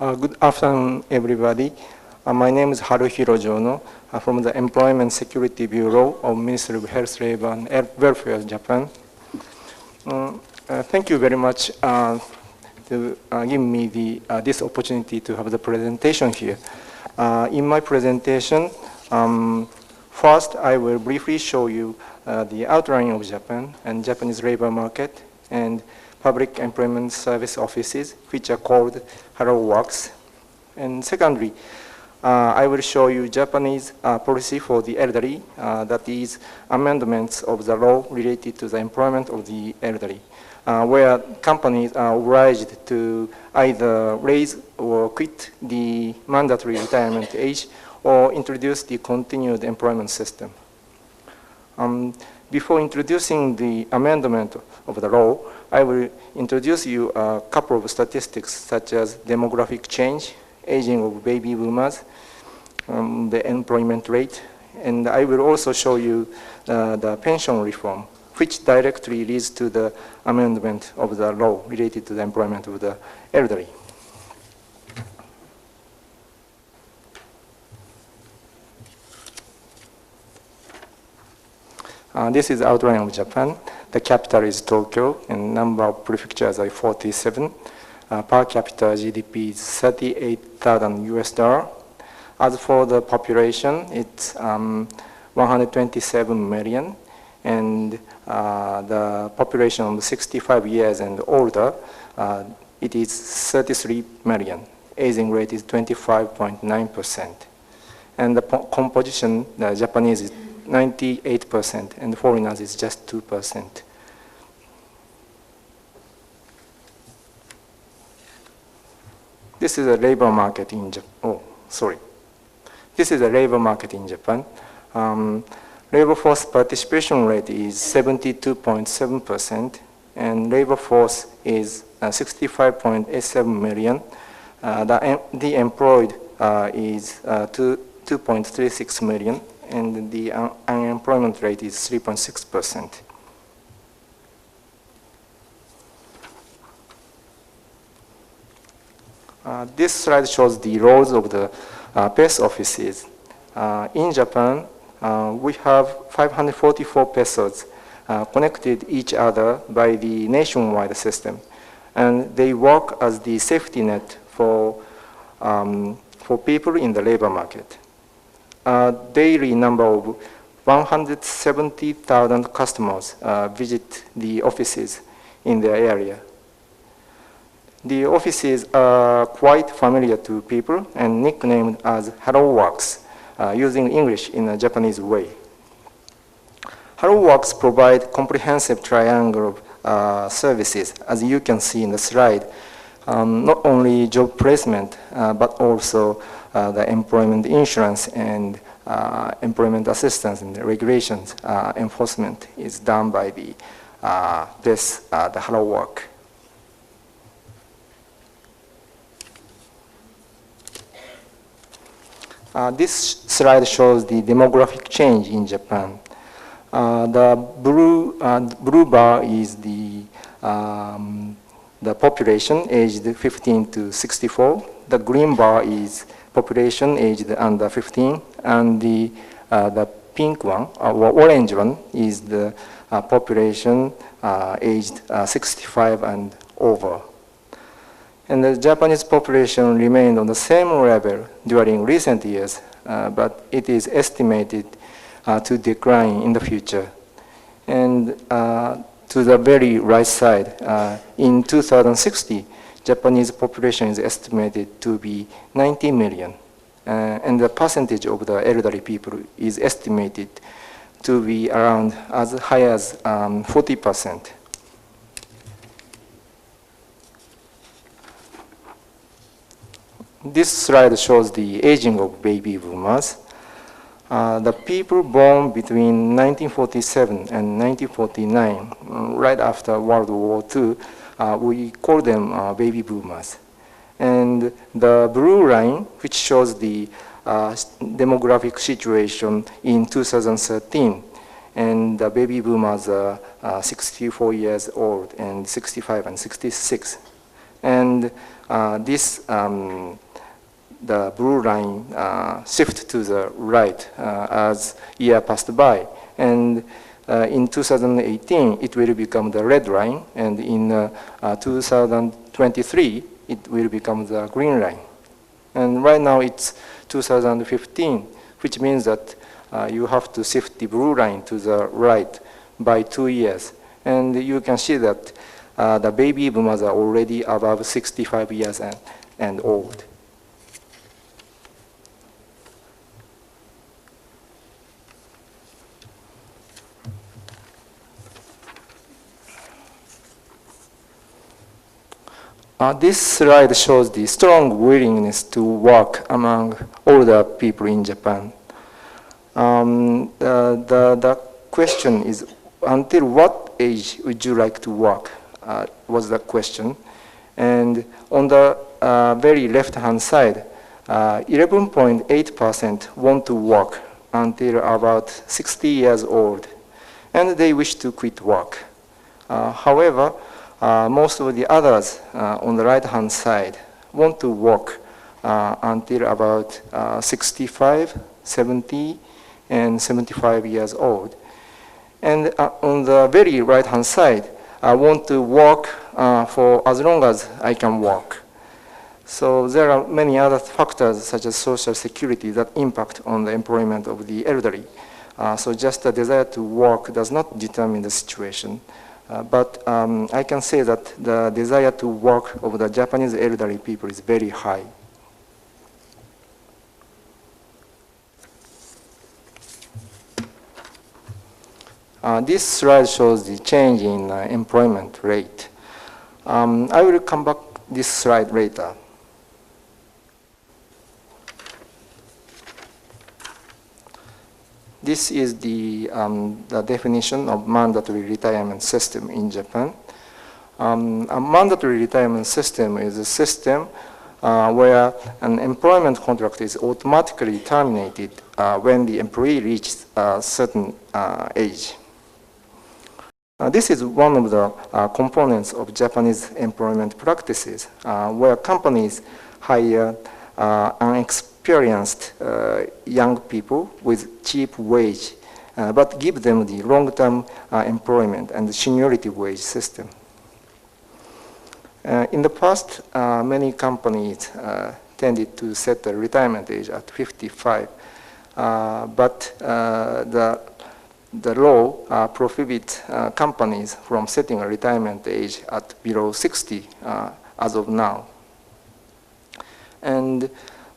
Good afternoon, everybody. My name is Haruhiro Jono from the Employment Security Bureau of Ministry of Health, Labor and Welfare, Japan. Thank you very much to give me this opportunity to have the presentation here. In my presentation, first I will briefly show you the outline of Japan and Japanese labor market and public employment service offices, which are called haruworks. And secondly, I will show you Japanese policy for the elderly, that is amendments of the law related to the employment of the elderly, where companies are obliged to either raise or quit the mandatory retirement age or introduce the continued employment system. Before introducing the amendment of the law, I will introduce you a couple of statistics such as demographic change, aging of baby boomers, the employment rate, and I will also show you the pension reform, which directly leads to the amendment of the law related to the employment of the elderly. This is outline of Japan. The capital is Tokyo, and number of prefectures are 47. Per capita GDP is 38,000 US dollar. As for the population, it's 127 million, and the population of 65 years and older, it is 33 million. Aging rate is 25.9%. And the composition, the Japanese is 98%, and foreigners is just 2%. This is a labor market in Japan. This is a labor market in Japan. Labor force participation rate is 72.7%, and labor force is 65.87 million. The employed is 2.36 million, and the unemployment rate is 3.6%. This slide shows the roles of the post offices. In Japan, we have 544 PESOs connected each other by the nationwide system, and they work as the safety net for people in the labor market. A daily number of 170,000 customers visit the offices in their area. The offices are quite familiar to people and nicknamed as haruworks, using English in a Japanese way. Haruworks provide comprehensive triangle of services, as you can see in the slide. Not only job placement, but also the employment insurance and employment assistance and regulations enforcement is done by the haruwork. This slide shows the demographic change in Japan. The blue bar is the population aged 15 to 64. The green bar is population aged under 15, and the pink one, or orange one, is the population aged 65 and over. And the Japanese population remained on the same level during recent years, but it is estimated to decline in the future. And to the very right side, in 2060, Japanese population is estimated to be 90 million. And the percentage of the elderly people is estimated to be around as high as 40%. This slide shows the aging of baby boomers. The people born between 1947 and 1949, right after World War II, we call them baby boomers. And the blue line, which shows the demographic situation in 2013, and the baby boomers are 64 years old and 65 and 66. And this the blue line shift to the right as year passed by. And in 2018, it will become the red line, and in 2023, it will become the green line. And right now it's 2015, which means that you have to shift the blue line to the right by 2 years. And you can see that the baby boomers are already above 65 years and old. This slide shows the strong willingness to work among older people in Japan. The question is, until what age would you like to work, was the question. And on the very left-hand side, 11.8% want to work until about 60 years old, and they wish to quit work. However, most of the others on the right-hand side want to work until about 65, 70, and 75 years old. And on the very right-hand side, I want to work for as long as I can work. So there are many other factors such as social security that impact on the employment of the elderly. So just the desire to work does not determine the situation. But I can say that the desire to work of the Japanese elderly people is very high. This slide shows the change in employment rate. I will come back this slide later. This is the definition of mandatory retirement system in Japan. A mandatory retirement system is a system where an employment contract is automatically terminated when the employee reaches a certain age. This is one of the components of Japanese employment practices, where companies hire unexperienced young people with cheap wage, but give them the long-term employment and the seniority wage system. In the past, many companies tended to set the retirement age at 55, but the law prohibits companies from setting a retirement age at below 60 as of now. And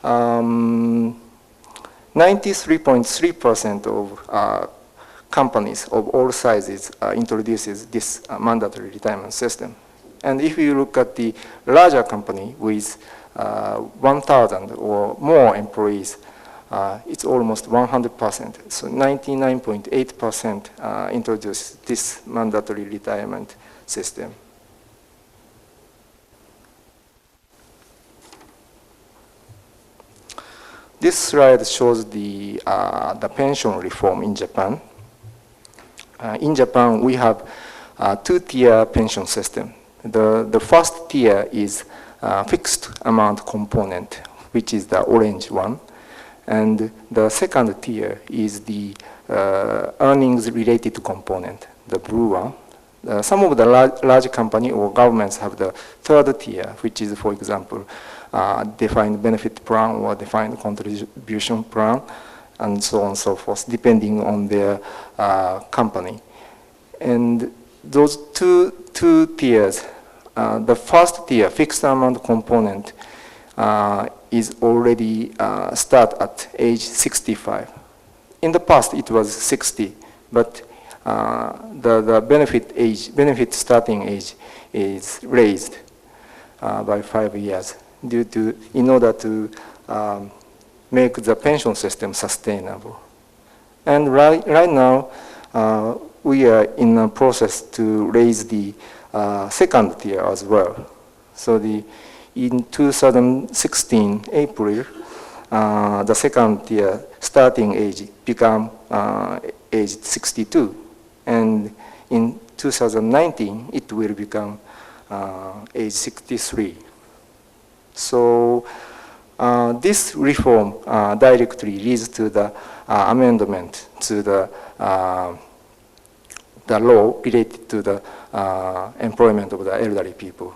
93.3% of companies of all sizes introduces this mandatory retirement system. And if you look at the larger company with 1,000 or more employees, it's almost 100%. So 99.8% introduce this mandatory retirement system. This slide shows the pension reform in Japan. In Japan, we have a two-tier pension system. The first tier is fixed amount component, which is the orange one. And the second tier is the earnings related component, the blue one. Some of the large company or governments have the third tier, which is, for example, defined benefit plan or defined contribution plan, and so on and so forth, depending on their company. And those two tiers, the first tier, fixed amount component, is already start at age 65. In the past, it was 60, but the benefit starting age is raised by 5 years in order to make the pension system sustainable. And right now, we are in a process to raise the second tier as well. So in 2016, April, the second tier starting age became age 62. And in 2019, it will become age 63. So this reform directly leads to the amendment to the law related to the employment of the elderly people.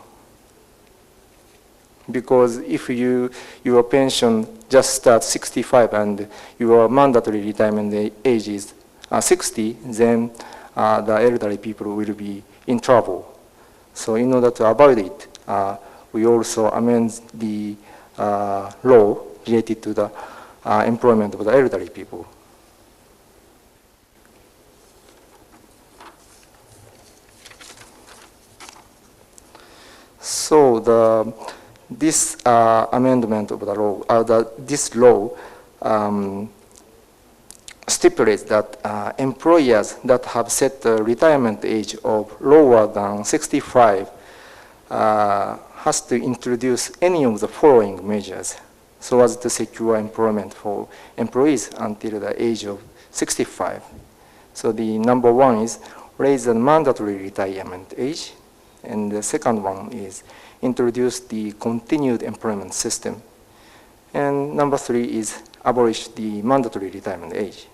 Because if your pension just starts 65 and your mandatory retirement age is 60, then the elderly people will be in trouble. So in order to avoid it, we also amend the law related to the employment of the elderly people. So this amendment of the law, this law stipulates that employers that have set the retirement age of lower than 65 has to introduce any of the following measures so as to secure employment for employees until the age of 65. So the number one is raise the mandatory retirement age, and the second one is introduce the continued employment system, and number three is abolish the mandatory retirement age.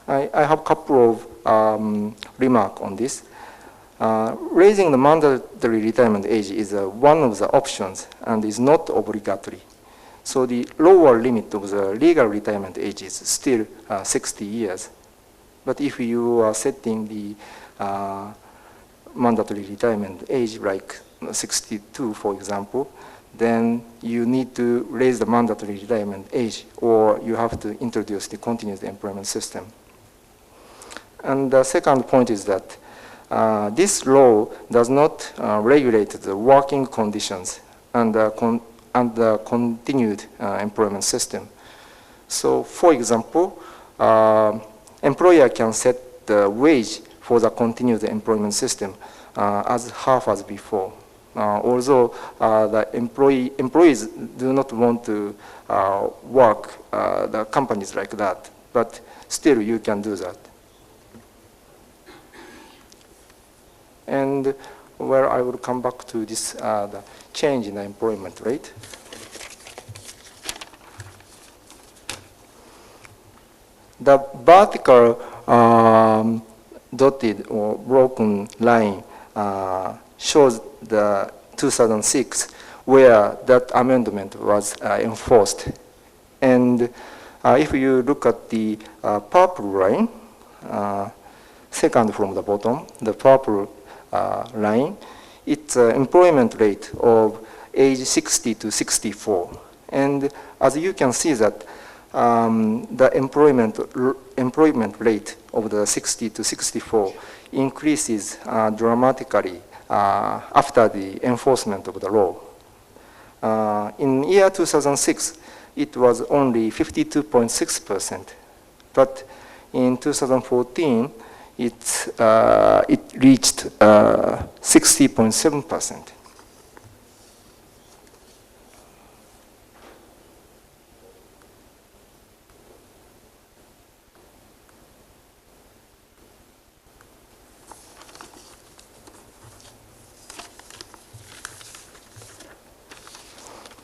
I have a couple of remarks on this. Raising the mandatory retirement age is one of the options and is not obligatory. So the lower limit of the legal retirement age is still 60 years. But if you are setting the mandatory retirement age like 62, for example, then you need to raise the mandatory retirement age, or you have to introduce the continuous employment system. And the second point is that this law does not regulate the working conditions and the continued employment system. So, for example, employer can set the wage for the continued employment system as half as before. Although the employees do not want to work the companies like that, but still you can do that. And where I will come back to this the change in the employment rate. The vertical dotted or broken line shows the 2006 where that amendment was enforced. And if you look at the purple line, second from the bottom, the purple line, it's employment rate of age 60 to 64. And as you can see that the employment rate of the 60 to 64 increases dramatically after the enforcement of the law. In year 2006, it was only 52.6%, but in 2014, it reached 60.7%.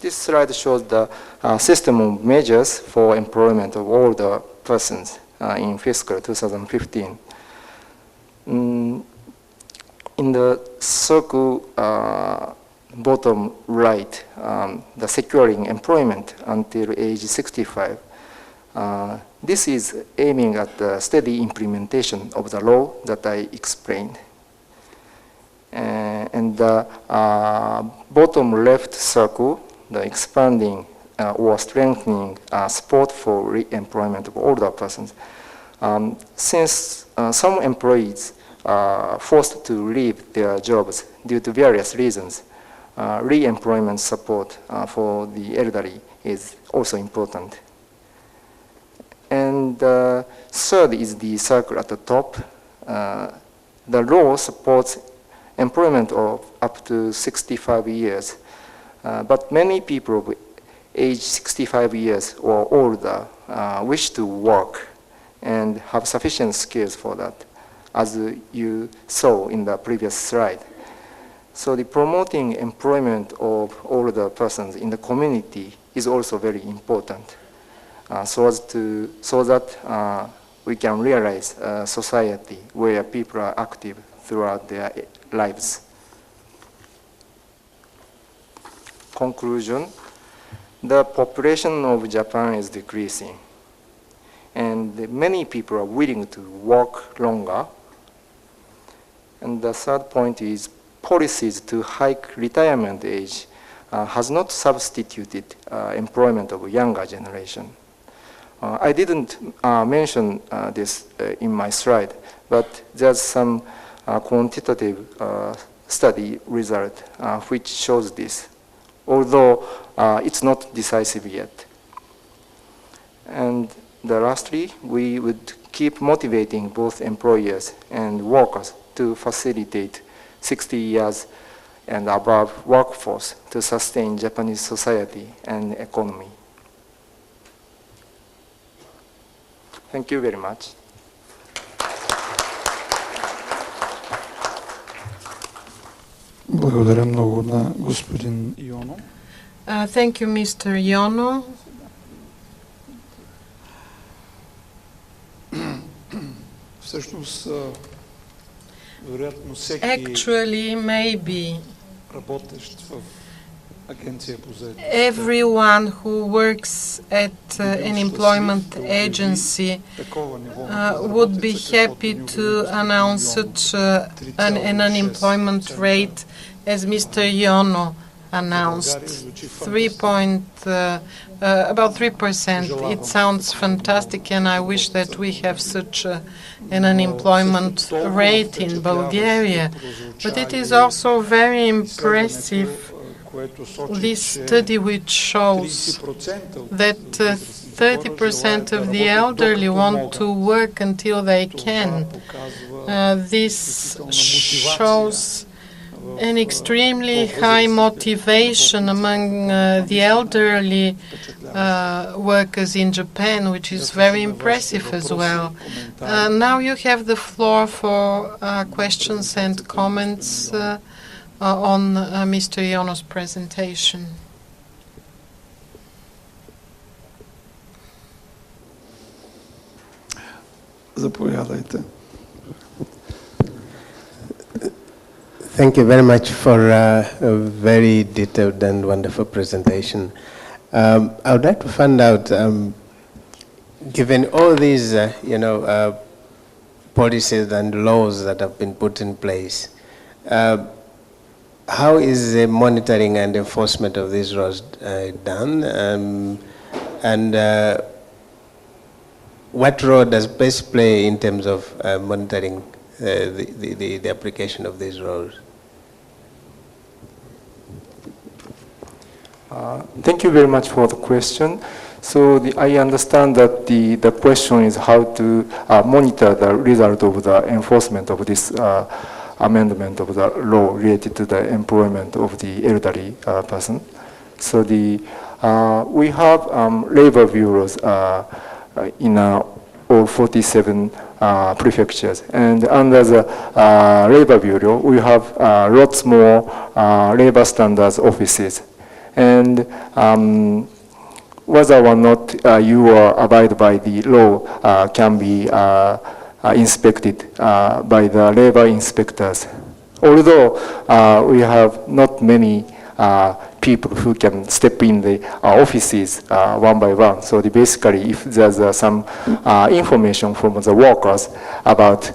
This slide shows the system of measures for employment of older persons in fiscal 2015. In the circle bottom right, the securing employment until age 65. This is aiming at the steady implementation of the law that I explained. And the bottom left circle, the expanding or strengthening support for re-employment of older persons. Since some employees are forced to leave their jobs due to various reasons, re-employment support for the elderly is also important. And third is the circle at the top. The law supports employment of up to 65 years. But many people age 65 years or older wish to work and have sufficient skills for that, as you saw in the previous slide. So the promoting employment of older persons in the community is also very important, so that we can realize a society where people are active throughout their lives. Conclusion: the population of Japan is decreasing, and many people are willing to work longer. And the third point is policies to hike retirement age has not substituted employment of younger generation. I didn't mention this in my slide, but there's some quantitative study result which shows this, although it's not decisive yet. And lastly, we would keep motivating both employers and workers to facilitate 60 years and above workforce to sustain Japanese society and economy. Thank you very much. Благодаря много на господин Йоно. Thank you, Mr. Jono. Всъщност, вероятно всеки Actually, maybe работещ в агенция по заетост, everyone who works at an employment agency would be happy to announce such an unemployment rate as Mr. Jono announced, about 3%. It sounds fantastic, and I wish that we have such an unemployment rate in Bulgaria. But it is also very impressive, this study which shows that 30% of the elderly want to work until they can. This shows an extremely high motivation among the elderly workers in Japan, which is very impressive as well. Now you have the floor for questions and comments on Mr. Jono's presentation. Заповядайте. Thank you very much for a very detailed and wonderful presentation. I would like to find out, given all these, policies and laws that have been put in place, how is the monitoring and enforcement of these laws done? And what role does PACE play in terms of monitoring the application of these laws? Thank you very much for the question. So I understand that the question is how to monitor the result of the enforcement of this amendment of the law related to the employment of the elderly person. So we have labor bureaus in all 47 prefectures, and under the labor bureau we have lots more labor standards offices, and whether or not you abide by the law can be inspected by the labor inspectors. Although we have not many people who can step in the offices one by one. So basically, if there's some information from the workers about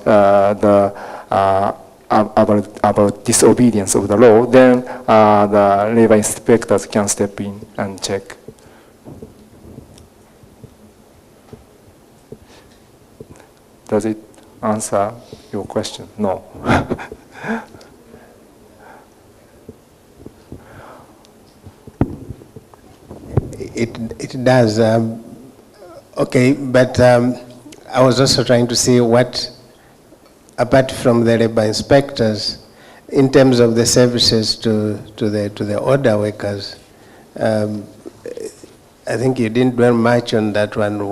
about disobedience of the law, then the labor inspectors can step in and check. Does it answer your question? No. It does. Okay, but I was also trying to see what, apart from the labor inspectors, in terms of the services to the older workers, I think you didn't dwell much on that one.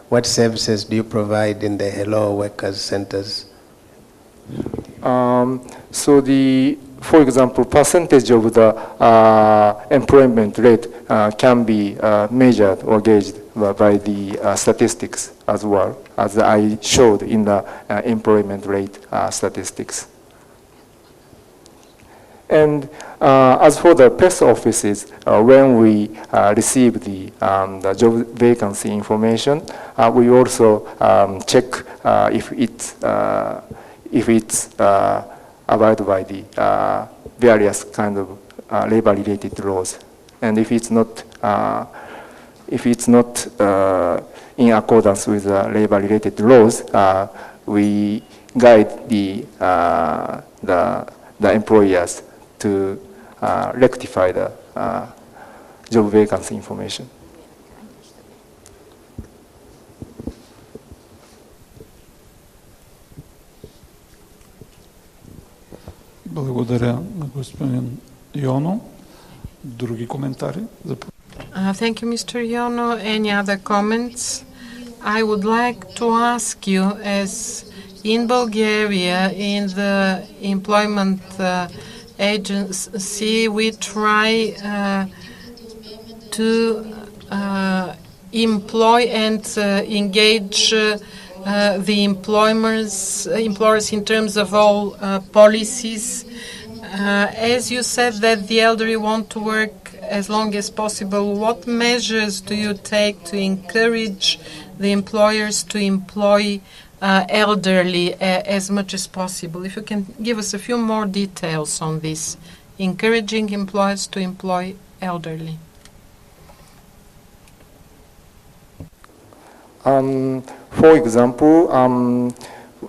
What services do you provide in the Hello Workers centers? So for example, percentage of the employment rate can be measured or gauged by the statistics as well, as I showed in the employment rate statistics. And as for the post offices, when we receive the job vacancy information, we also check if it's abided by the various kind of labor-related laws, and if it's not in accordance with labor-related laws, we guide the employers to rectify the job vacancy information. Благодаря на господин Йоно. Други коментари? Thank you, Mr. Jono. Any other comments? I would like to ask you, as in Bulgaria, in the employment agency, we try to employ and engage the employers in terms of all policies. As you said that the elderly want to work as long as possible, what measures do you take to encourage the employers to employ elderly as much as possible? If you can give us a few more details on this, encouraging employers to employ elderly. For example,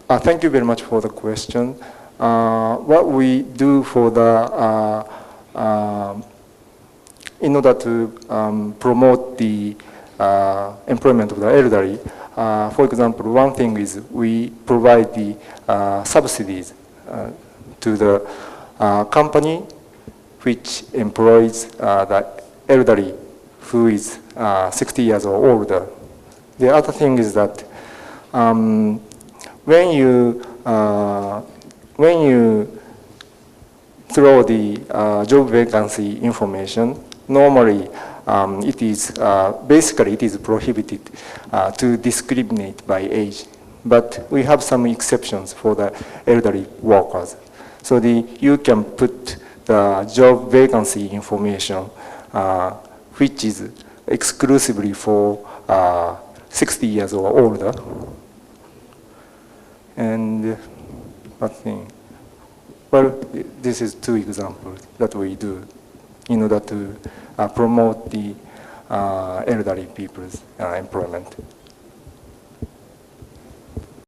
thank you very much for the question. What we do for the in order to promote the employment of the elderly, for example, one thing is we provide the subsidies to the company which employs the elderly who is 60 years or older. The other thing is that when you throw the job vacancy information, normally it is basically it is prohibited to discriminate by age, but we have some exceptions for the elderly workers. So you can put the job vacancy information which is exclusively for 60 years or older. And what thing? Well, this is two examples that we do in order to promote the elderly people's employment.